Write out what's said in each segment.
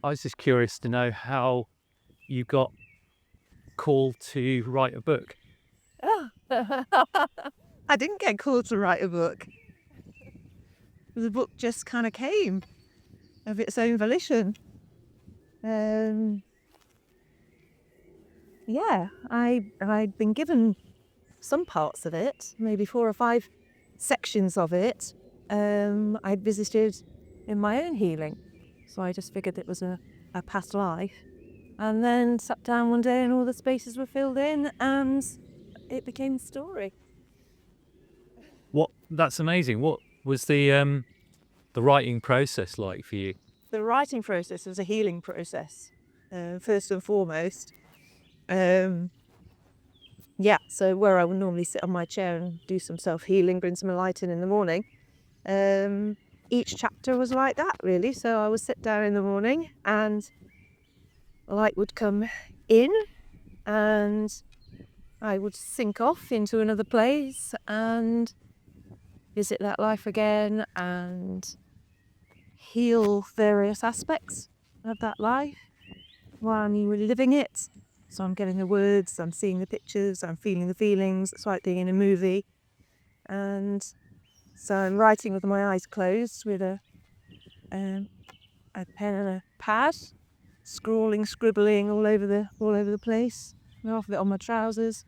I was just curious to know how you got called to write a book. I didn't get called to write a book. The book just kind of came of its own volition. I'd been given some parts of it, maybe 4 or 5 sections of it. I'd visited in my own healing, so I just figured it was a past life, and then sat down one day and all the spaces were filled in, and it became a story. That's amazing. What was the writing process like for you? The writing process was a healing process, first and foremost. So where I would normally sit on my chair and do some self-healing, bring some light in the morning, each chapter was like that, really. So I would sit down in the morning and light would come in and I would sink off into another place and visit that life again and heal various aspects of that life while you were living it. So I'm getting the words, I'm seeing the pictures, I'm feeling the feelings. It's like being in a movie. And so I'm writing with my eyes closed with a pen and a pad, scribbling all over the place. Half of it on my trousers,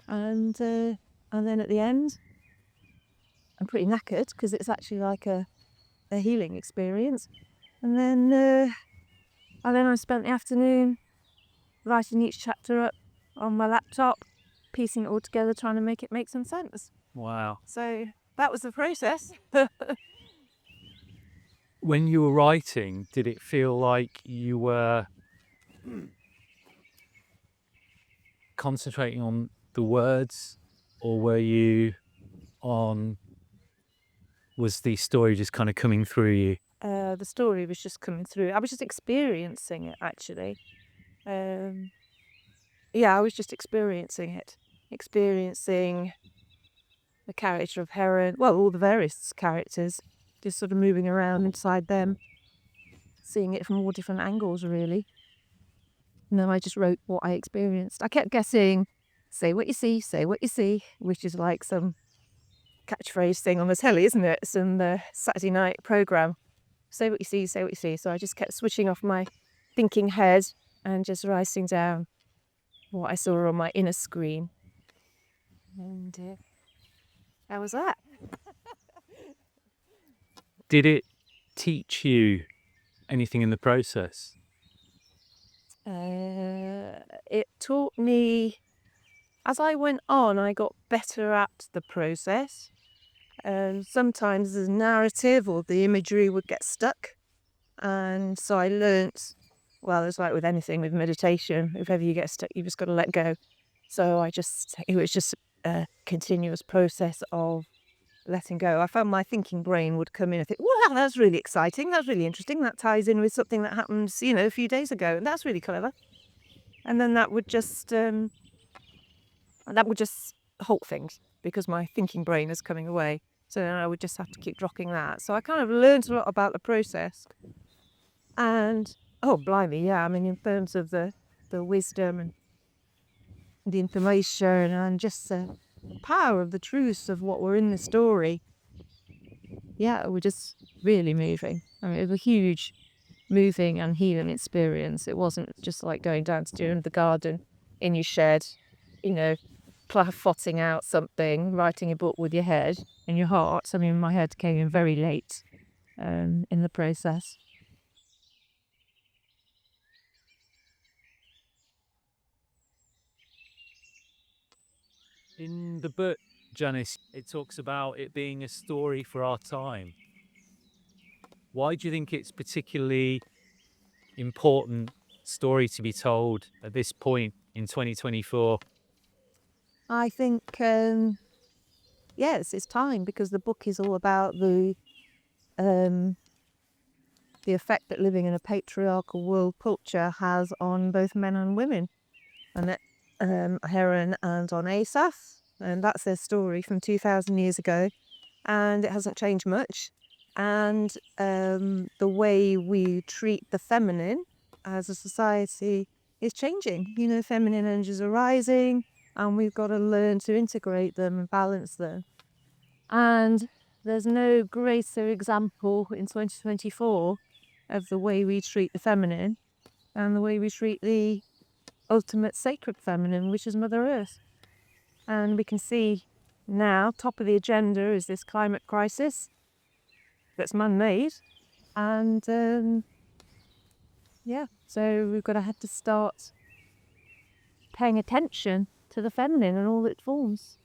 and then at the end, I'm pretty knackered because it's actually like a healing experience. And then I spent the afternoon writing each chapter up on my laptop, piecing it all together, trying to make it make some sense. Wow. So that was the process. When you were writing, did it feel like you were concentrating on the words, or was the story just kind of coming through you? The story was just coming through. I was just experiencing it, actually. I was just experiencing the character of Heron, well, all the various characters, just sort of moving around inside them, seeing it from all different angles, really. And then I just wrote what I experienced. I kept guessing, say what you see, which is like some catchphrase thing on the telly, isn't it? Some Saturday night programme. Say what you see, say what you see. So I just kept switching off my thinking head and just writing down what I saw on my inner screen. And that was that. Did it teach you anything in the process? It taught me, as I went on, I got better at the process. Sometimes the narrative or the imagery would get stuck. And so I learnt, well, it's like with anything, with meditation, if ever you get stuck, you just got to let go. So it was just a continuous process of letting go. I found my thinking brain would come in and think, wow, that's really exciting, that's really interesting, that ties in with something that happened, a few days ago, and that's really clever. And then that would just halt things because my thinking brain is coming away. So then I would just have to keep dropping that. So I kind of learned a lot about the process. And, oh, blimey, yeah, I mean, in terms of the wisdom and the information and just the power of the truth of what were in the story, yeah, it was just really moving. I mean, it was a huge moving and healing experience. It wasn't just like going down to do the garden in your shed, plotting out something, writing a book with your head and your heart. I mean, my head came in very late in the process. In the book, Janice, it talks about it being a story for our time. Why do you think it's particularly important story to be told at this point in 2024? I think, yes, it's time, because the book is all about the effect that living in a patriarchal world culture has on both men and women. And Heron and on Asaph, and that's their story from 2,000 years ago, and it hasn't changed much. And the way we treat the feminine as a society is changing. Feminine energies are rising, and we've got to learn to integrate them and balance them. And there's no greater example in 2024 of the way we treat the feminine and the way we treat the ultimate sacred feminine, which is Mother Earth. And we can see now, top of the agenda is this climate crisis that's man-made. And so we've got to have to start paying attention to the feminine and all its forms.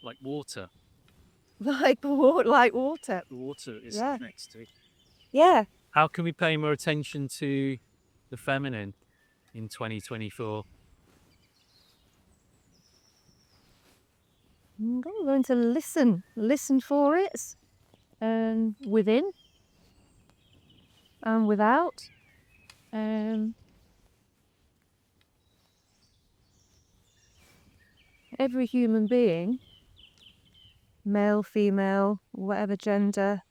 Like water. Like water. The water is Yeah. next to it. Yeah. How can we pay more attention to the feminine in 2024? We've got to learn to listen for it, within and without. Every human being, male, female, whatever gender,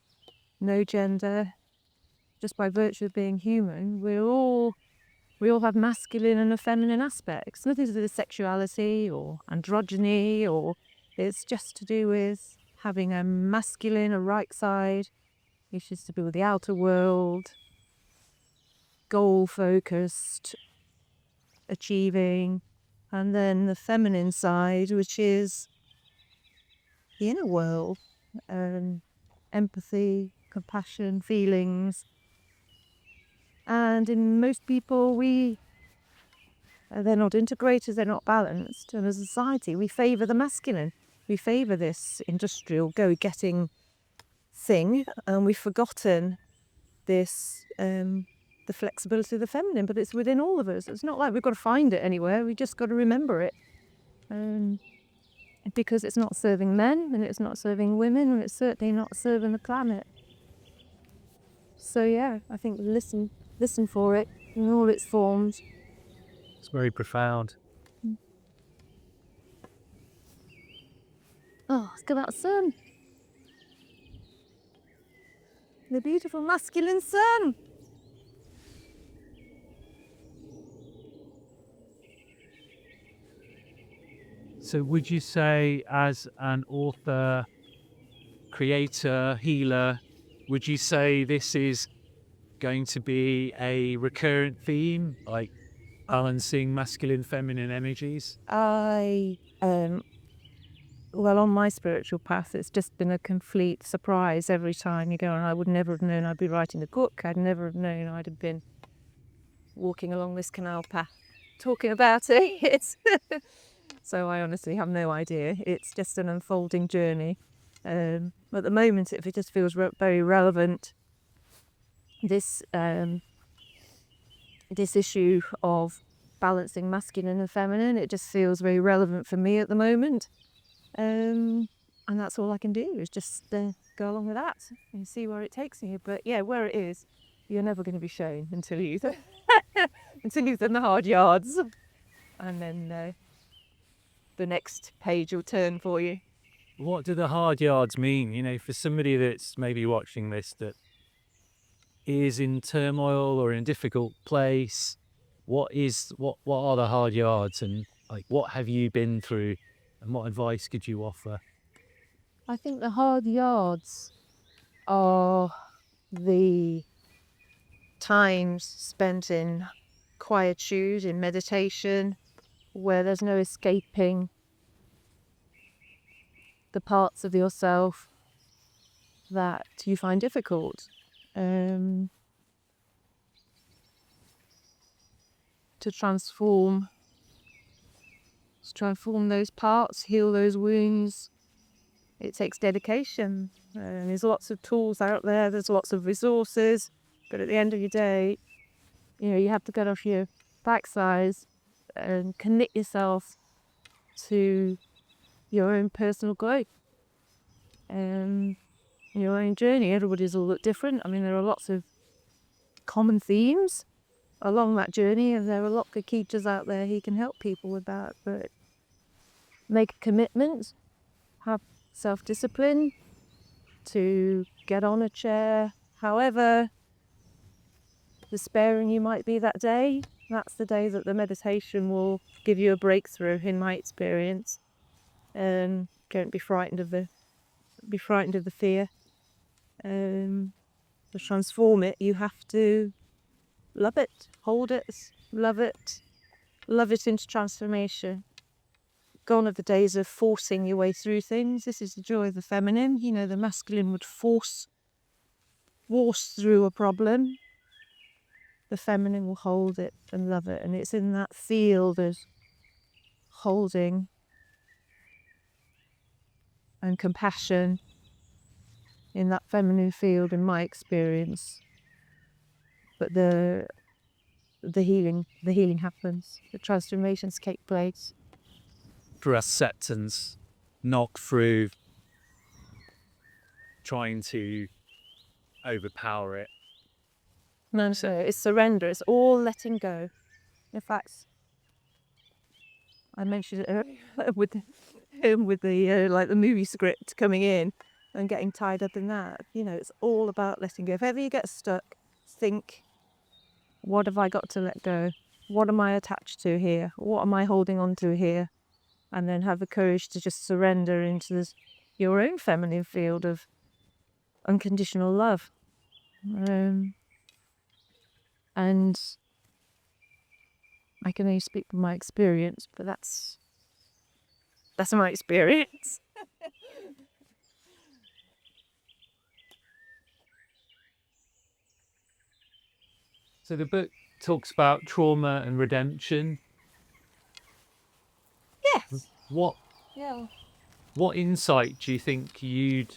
no gender, just by virtue of being human, we all have masculine and feminine aspects. Nothing to do with sexuality or androgyny, or it's just to do with having a masculine, a right side, which is to do with the outer world, goal-focused, achieving, and then the feminine side, which is the inner world, empathy, compassion, feelings. And in most people, they're not integrated, they're not balanced. And as a society, we favour the masculine. We favour this industrial go-getting thing, and we've forgotten this, the flexibility of the feminine, but it's within all of us. It's not like we've got to find it anywhere, we just got to remember it. Because it's not serving men, and it's not serving women, and it's certainly not serving the planet. So yeah, I think listen for it in all its forms. It's very profound. Oh, let's go out sun. The beautiful masculine sun. So would you say, as an author, creator, healer, would you say this is going to be a recurrent theme, like balancing masculine, feminine energies? Well, on my spiritual path, it's just been a complete surprise every time you go, and I would never have known I'd be writing a book. I'd never have known I'd have been walking along this canal path talking about it. So I honestly have no idea. It's just an unfolding journey. At the moment, it just feels very relevant. This issue of balancing masculine and feminine, it just feels very relevant for me at the moment. And that's all I can do is just go along with that and see where it takes me. But yeah, where it is, you're never going to be shown until you've done the hard yards, and then the next page will turn for you. What do the hard yards mean? For somebody that's maybe watching this that is in turmoil or in a difficult place, what are the hard yards, and what have you been through, and what advice could you offer? I think the hard yards are the times spent in quietude, in meditation, where there's no escaping the parts of yourself that you find difficult. To transform those parts, heal those wounds, it takes dedication. There's lots of tools out there, there's lots of resources, but at the end of your day, you have to get off your backside and commit yourself to your own personal growth and your own journey. Everybody's a little different. I mean, there are lots of common themes along that journey, and there are lots of teachers out there who can help people with that. But make a commitment, have self-discipline, to get on a chair. However despairing you might be that day, that's the day that the meditation will give you a breakthrough, in my experience. Don't be frightened of the fear. To transform it, you have to love it, hold it, love it into transformation. Gone are the days of forcing your way through things. This is the joy of the feminine. You know, the masculine would force through a problem. The feminine will hold it and love it. And it's in that field of holding and compassion, in that feminine field, in my experience. But the healing happens. The transformations take place. For acceptance, knock through trying to overpower it. No, it's surrender. It's all letting go. In fact, I mentioned it earlier with the like the movie script coming in and getting tied up in that. You know, it's all about letting go. If ever you get stuck, think, what have I got to let go? What am I attached to here? What am I holding on to here? And then have the courage to just surrender into your own feminine field of unconditional love. And I can only speak from my experience, but that's my experience. So the book talks about trauma and redemption. Yes. What insight do you think you'd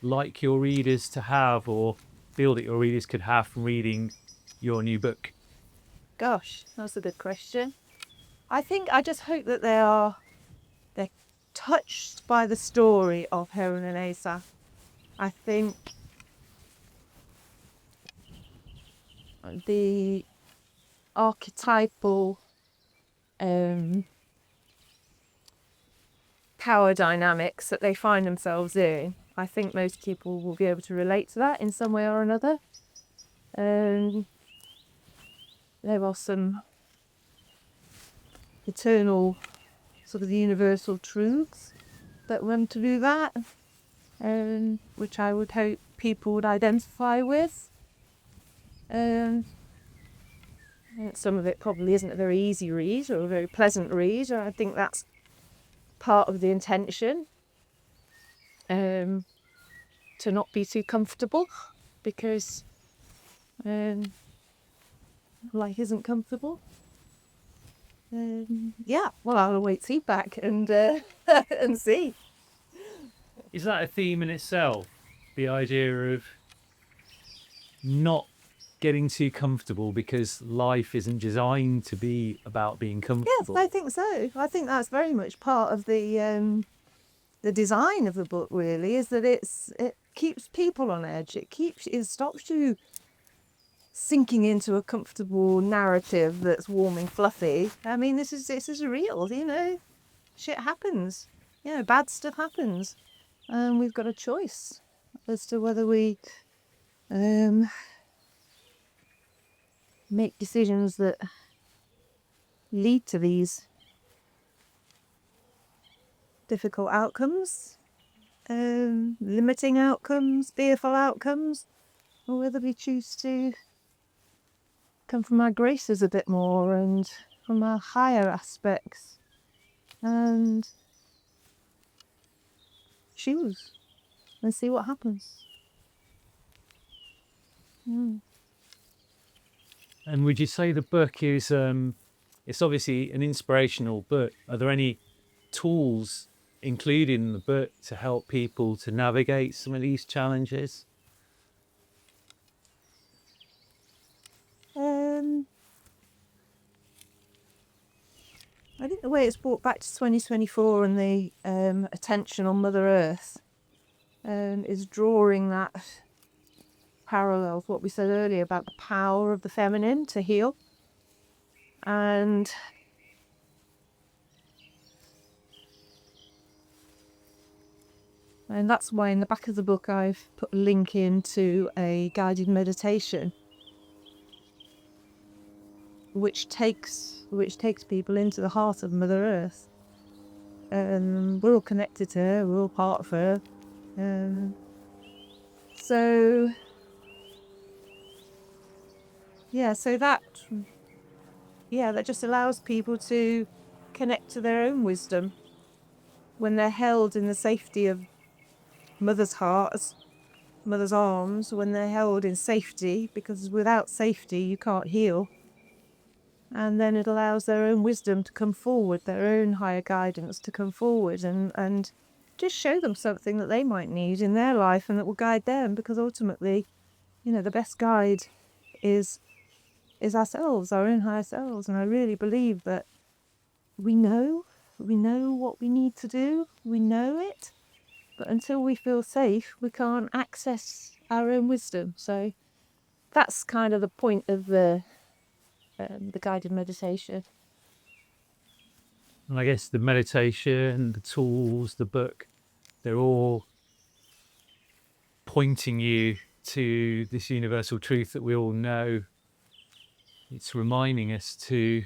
like your readers to have, or feel that your readers could have from reading your new book? Gosh, that's a good question. I just hope that they're touched by the story of Heron and Asaph. I think the archetypal power dynamics that they find themselves in, I think most people will be able to relate to that in some way or another. There are some eternal, sort of universal truths that run through that, which I would hope people would identify with. Some of it probably isn't a very easy read or a very pleasant read. I think that's part of the intention, to not be too comfortable, because life isn't comfortable. Well, I'll await feedback and and see. Is that a theme in itself? The idea of not getting too comfortable, because life isn't designed to be about being comfortable. Yes, I think so. I think that's very much part of the design of the book. Really, is that it keeps people on edge. It stops you sinking into a comfortable narrative that's warm and fluffy. I mean, this is real. You know, shit happens. You know, bad stuff happens, and we've got a choice as to whether we make decisions that lead to these difficult outcomes, limiting outcomes, fearful outcomes, or whether we choose to come from our graces a bit more and from our higher aspects and choose and see what happens. And would you say the book is, it's obviously an inspirational book. Are there any tools included in the book to help people to navigate some of these challenges? I think the way it's brought back to 2024 and the attention on Mother Earth is drawing that parallel of what we said earlier about the power of the feminine to heal. And And that's why in the back of the book I've put a link into a guided meditation which takes people into the heart of Mother Earth. We're all connected to her, we're all part of her. So that just allows people to connect to their own wisdom when they're held in the safety of Mother's heart, Mother's arms, when they're held in safety, because without safety you can't heal. And then it allows their own wisdom to come forward, their own higher guidance to come forward and just show them something that they might need in their life and that will guide them, because ultimately, the best guide is ourselves, our own higher selves. And I really believe that we know what we need to do, we know it, but until we feel safe, we can't access our own wisdom. So that's kind of the point of the guided meditation. And I guess the meditation, the tools, the book, they're all pointing you to this universal truth that we all know. It's reminding us to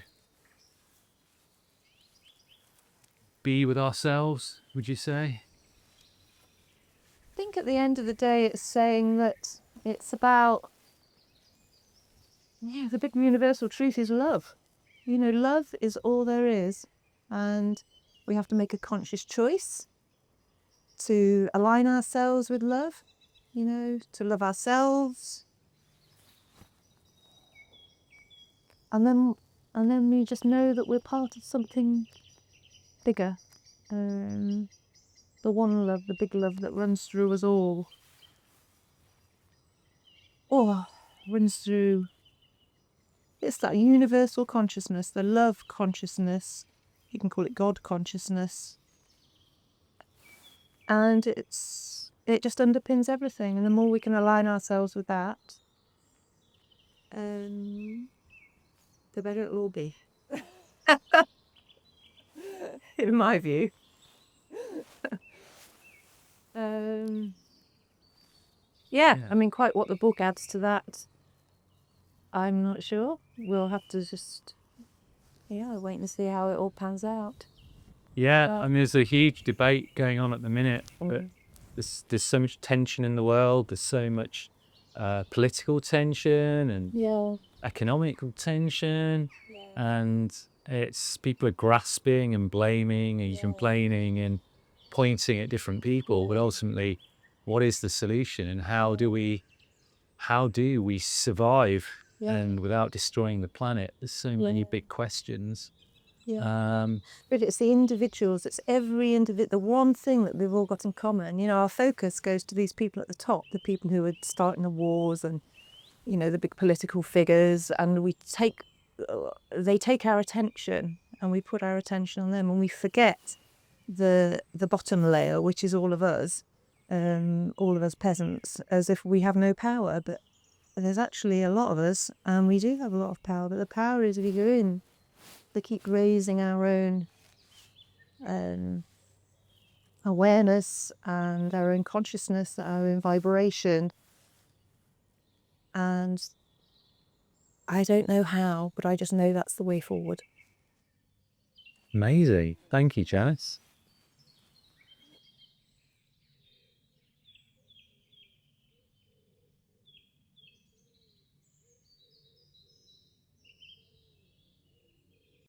be with ourselves, would you say? I think at the end of the day, it's saying that it's about, the big universal truth is love. Love is all there is. And we have to make a conscious choice to align ourselves with love, to love ourselves. And then we just know that we're part of something bigger. The one love, the big love that runs through us all. Runs through. It's that universal consciousness, the love consciousness. You can call it God consciousness. And it just underpins everything. And the more we can align ourselves with that, the better it'll all be. In my view. I mean, quite what the book adds to that, I'm not sure. We'll have to just, wait and see how it all pans out. Yeah, I mean, there's a huge debate going on at the minute, but there's so much tension in the world. There's so much political tension and economical tension, and it's people are grasping and blaming and complaining and pointing at different people. But ultimately, what is the solution, and how do we survive and without destroying the planet? There's so many big questions. But it's the individuals, it's every individual, the one thing that they've all got in common. Our focus goes to these people at the top, the people who are starting the wars and, the big political figures, and they take our attention and we put our attention on them, and we forget the bottom layer, which is all of us peasants, as if we have no power. But there's actually a lot of us, and we do have a lot of power. But the power is if you go in, to keep raising our own awareness and our own consciousness, our own vibration. And I don't know how, but I just know that's the way forward. Amazing. Thank you, Janice.